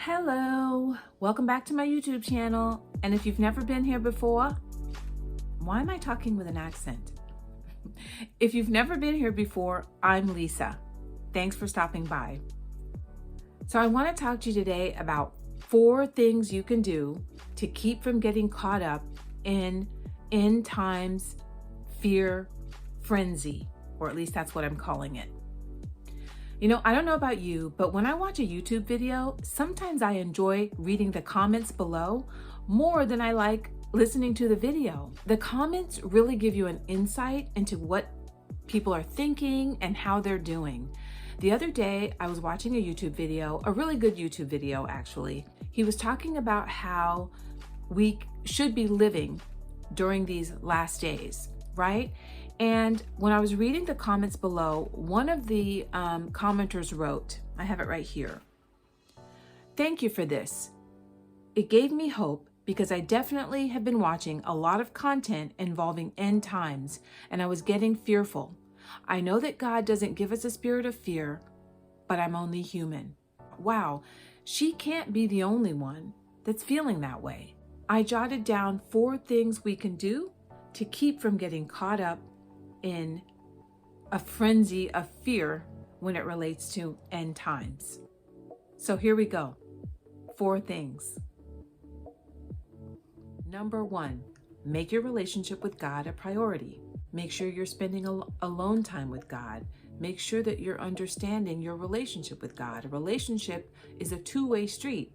Hello, welcome back to my YouTube channel. And if you've never been here before, why am I talking with an accent? If you've never been here before, I'm Lisa. Thanks for stopping by. So I want to talk to you today about 4 things you can do to keep from getting caught up in end times fear frenzy, or at least that's what I'm calling it. You know, I don't know about you, but when I watch a YouTube video, sometimes I enjoy reading the comments below more than I like listening to the video. The comments really give you an insight into what people are thinking and how they're doing. The other day, I was watching a YouTube video, a really good YouTube video actually. He was talking about how we should be living during these last days, right? And when I was reading the comments below, one of the commenters wrote, I have it right here. "Thank you for this. It gave me hope because I definitely have been watching a lot of content involving end times and I was getting fearful. I know that God doesn't give us a spirit of fear, but I'm only human." Wow, she can't be the only one that's feeling that way. I jotted down 4 things we can do to keep from getting caught up in a frenzy of fear when it relates to end times. So here we go. 4 things. Number 1, make your relationship with God a priority. Make sure you're spending alone time with God. Make sure that you're understanding your relationship with God. A relationship is a two-way street.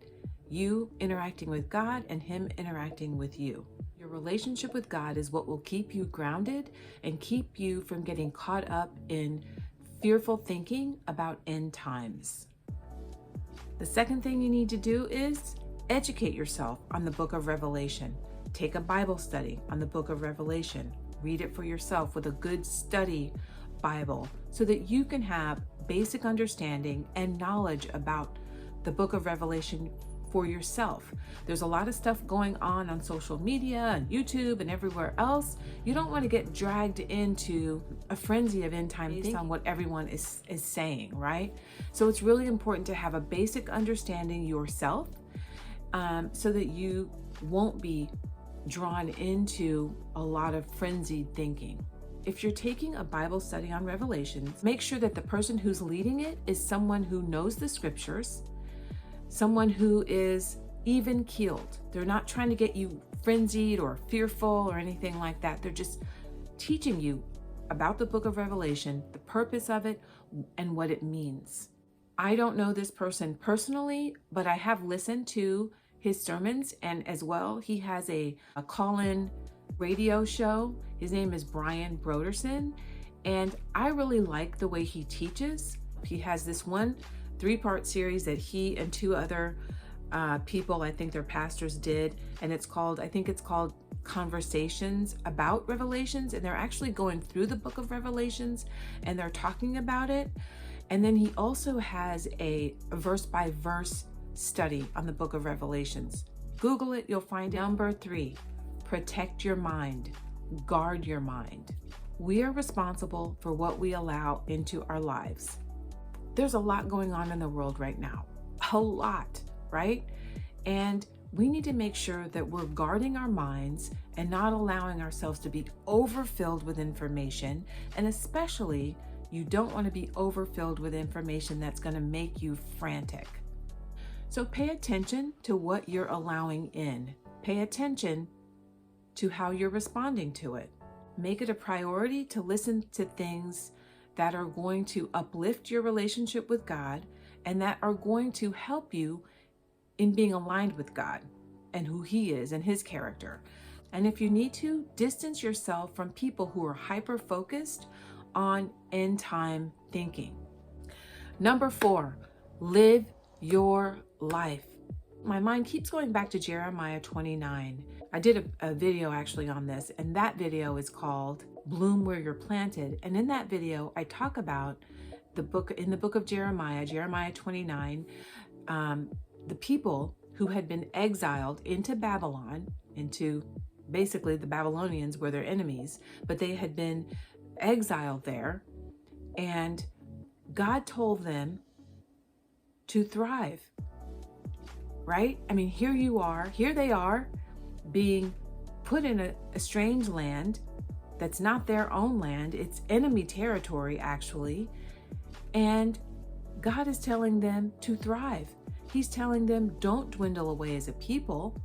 You interacting with God and Him interacting with you. Your relationship with God is what will keep you grounded and keep you from getting caught up in fearful thinking about end times. The second thing you need to do is educate yourself on the book of Revelation. Take a Bible study on the book of Revelation. Read it for yourself with a good study Bible so that you can have basic understanding and knowledge about the book of Revelation for yourself. There's a lot of stuff going on social media and YouTube and everywhere else. You don't want to get dragged into a frenzy of end time based on what everyone is saying, right? So it's really important to have a basic understanding yourself so that you won't be drawn into a lot of frenzied thinking. If you're taking a Bible study on Revelations, make sure that the person who's leading it is someone who knows the scriptures, someone who is even keeled. They're not trying to get you frenzied or fearful or anything like that. They're just teaching you about the book of Revelation, the purpose of it, and what it means. I don't know this person personally, but I have listened to his sermons, and as well, he has a call-in radio show. His name is Brian Broderson, and I really like the way he teaches. He has this one 3-part series that he and 2 other people, I think they're pastors, did, and I think it's called Conversations About Revelations, and they're actually going through the book of Revelations and they're talking about it. And then he also has a verse by verse study on the book of Revelations. Google it, you'll find it. Number 3, protect your mind, guard your mind. We are responsible for what we allow into our lives. There's a lot going on in the world right now, a lot, right? And we need to make sure that we're guarding our minds and not allowing ourselves to be overfilled with information. And especially, you don't want to be overfilled with information that's going to make you frantic. So pay attention to what you're allowing in. Pay attention to how you're responding to it. Make it a priority to listen to things that are going to uplift your relationship with God and that are going to help you in being aligned with God and who He is and His character. And if you need to, distance yourself from people who are hyper-focused on end time thinking. Number 4, live your life. My mind keeps going back to Jeremiah 29. I did a video actually on this, and that video is called Bloom Where You're Planted. And in that video, I talk about the book of Jeremiah 29, the people who had been exiled into Babylon, into basically the Babylonians were their enemies, but they had been exiled there, and God told them to thrive. right? I mean, here they are being put in a strange land that's not their own land. It's enemy territory, actually. And God is telling them to thrive. He's telling them, don't dwindle away as a people.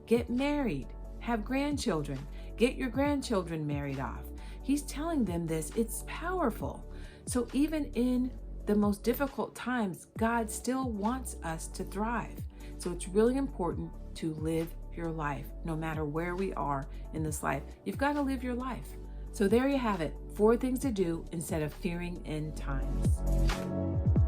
Get married, have grandchildren, get your grandchildren married off. He's telling them this. It's powerful. So even in the most difficult times, God still wants us to thrive. So it's really important to live your life, no matter where we are in this life. You've got to live your life. So there you have it, 4 things to do instead of fearing end times.